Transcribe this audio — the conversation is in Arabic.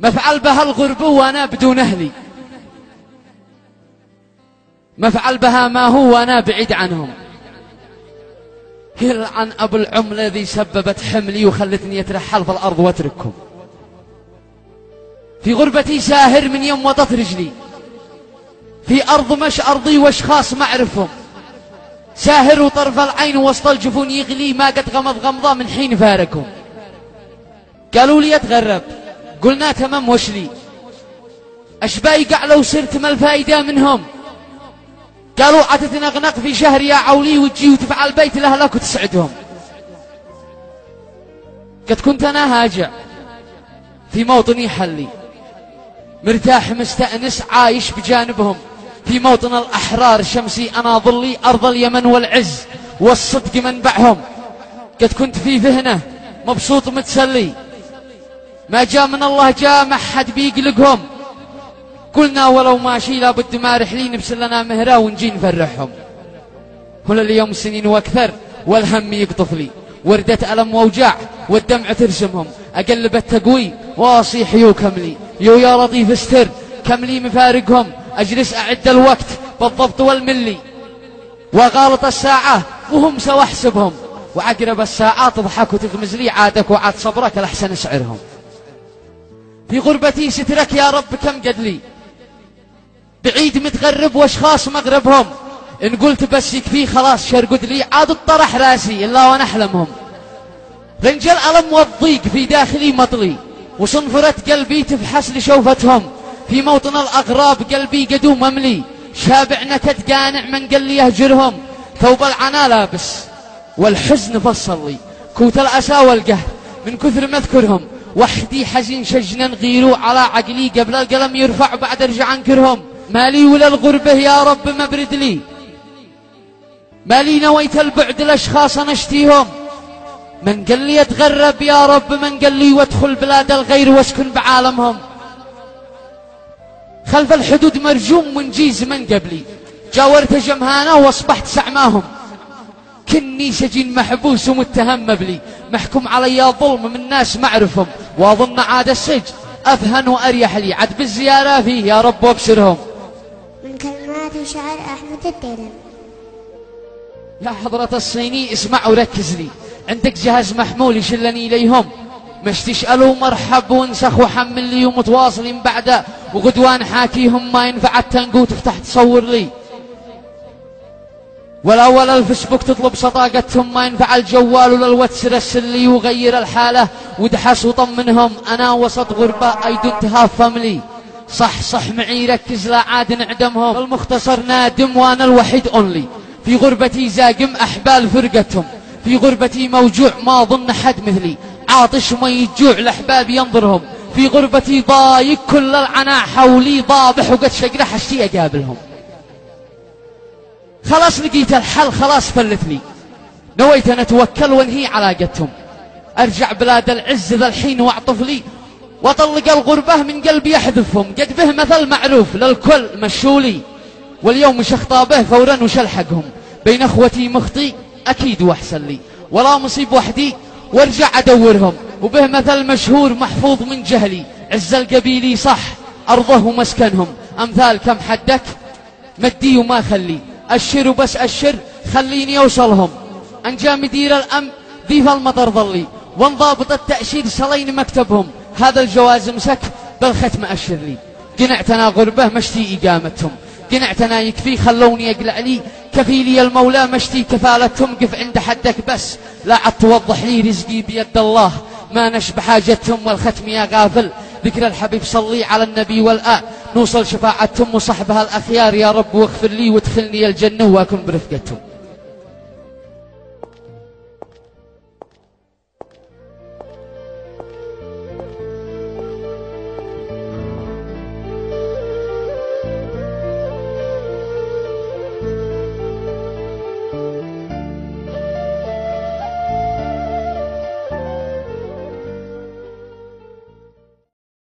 مفعل بها الغرب وانا بدون اهلي، مفعل بها ما هو وانا بعيد عنهم. يلعن ابو العمله الذي سببت حملي وخلتني اترحل في الارض واترككم. في غربتي ساهر من يوم وطت رجلي، في ارض مش ارضي واشخاص ما اعرفهم، ساهر وطرف العين وسط الجفون يغلي، ما قد غمض غمضه من حين فارقهم. قالوا لي اتغرب، قلنا تمام وش لي، اشباي قعلوا صرت ما الفايده منهم. قالوا عتتنغنق في شهر يا عولي وتجي وتفعل بيت لاهلك وتسعدهم. قد كنت انا هاجع في موطني حلي، مرتاح مستأنس عايش بجانبهم، في موطن الأحرار شمسي أنا ظلي، أرض اليمن والعز والصدق منبعهم. قد كنت في فهنة مبسوط متسلي، ما جاء من الله جاء ما حد بيقلقهم. قلنا ولو ماشي لابد ما رحلين نبسل لنا مهرة ونجي نفرحهم. هنا اليوم سنين واكثر والهم يقطف لي، وردة ألم ووجاع والدمع ترسمهم. أقلب التقوي واصيح يو كملي، يا لطيف استر كملي مفارقهم. أجلس أعد الوقت بالضبط والملي، وغالط الساعة وهم سوا احسبهم. وعقرب الساعات تضحك وتغمز لي، عادك وعاد صبرك الأحسن سعرهم. في غربتي سترك يا رب كم قد لي، بعيد متغرب واشخاص مغربهم. إن قلت بس يكفي خلاص شرقد لي، عاد الطرح راسي إلا وأنا أحلمهم. رنج الألم والضيق في داخلي مطلي، وصنفرت قلبي تفحص لشوفتهم. في موطن الأغراب قلبي قدوم أملي، شابع نكد قانع من قال لي يهجرهم. ثوب العنا لابس والحزن فصل لي، كوت الأسى والقهر من كثر ما أذكرهم. وحدي حزين شجنا غيروا على عقلي، قبل القلم يرفع بعد ارجع انكرهم. مالي ولا الغربة يا رب مبرد لي، مالي نويت البعد الأشخاص نشتيهم. من قال لي اتغرب يا رب، من قال لي وادخل بلاد الغير واسكن بعالمهم. خلف الحدود مرجوم ونجيز من قبلي، جاورت جمهانه واصبحت سعماهم. كني سجين محبوس ومتهم مبلي، محكوم علي ظلم من ناس معرفهم. واظن عاد السجن افهن واريح لي، عد بالزياره فيه يا رب وابشرهم. من كلمات شعر احمد الديلم. يا حضرة الصيني اسمع وركز لي، عندك جهاز محمول يشلني اليهم. مش تسألوا مرحب وانسخ وحمل لي ومتواصلين بعده، وغدوان حاكيهم ما ينفع التنقو تفتح تصور لي. ولا الفيسبوك تطلب صداقتهم، ما ينفع الجوال ولا الواتس رسل لي وغير الحالة ودحس وطمنهم. انا وسط غربة اي دونت هاف فاملي، صح معي ركز لا عاد نعدمهم. المختصر نادم وانا الوحيد اونلي، في غربتي زاقم احبال فرقتهم. في غربتي موجوع ما ظن حد مثلي، عاطش وما يجوع الاحباب ينظرهم. في غربتي ضايق كل العناء حولي، ضابح وقد شقرح اشتي اقابلهم. خلاص لقيت الحل خلاص فلت لي، نويت ان اتوكل وانهي علاقتهم. ارجع بلاد العز ذا الحين واعطف لي، واطلق الغربة من قلبي يحذفهم. قد به مثل معروف للكل مشولي، واليوم مش اخطى به فورا وش الحقهم. بين اخوتي مخطي اكيد واحسن لي، ولا مصيب وحدي وارجع ادورهم. وبه مثل مشهور محفوظ من جهلي، عز القبيلي صح ارضه ومسكنهم. امثال كم حدك مدي وما خلي، اشر وبس اشر خليني اوصلهم. انجا مدير الامن ذي في المطر ظلي، وانضابط التأشير صلين مكتبهم. هذا الجواز مسك بالختم اشر لي، قنعتنا غربة مشتي اقامتهم. قنعتنا يكفي خلوني اقلع لي، كفيلي المولى مشتي كفالتهم. قف عند حدك بس لا عد توضح لي، رزقي بيد الله ما نشب حاجتهم. والختم يا غافل ذكر الحبيب صلي على النبي والآل، نوصل شفاعتهم وصحبها الأخيار. يا رب واغفر لي وادخلني الجنة واكن برفقتهم.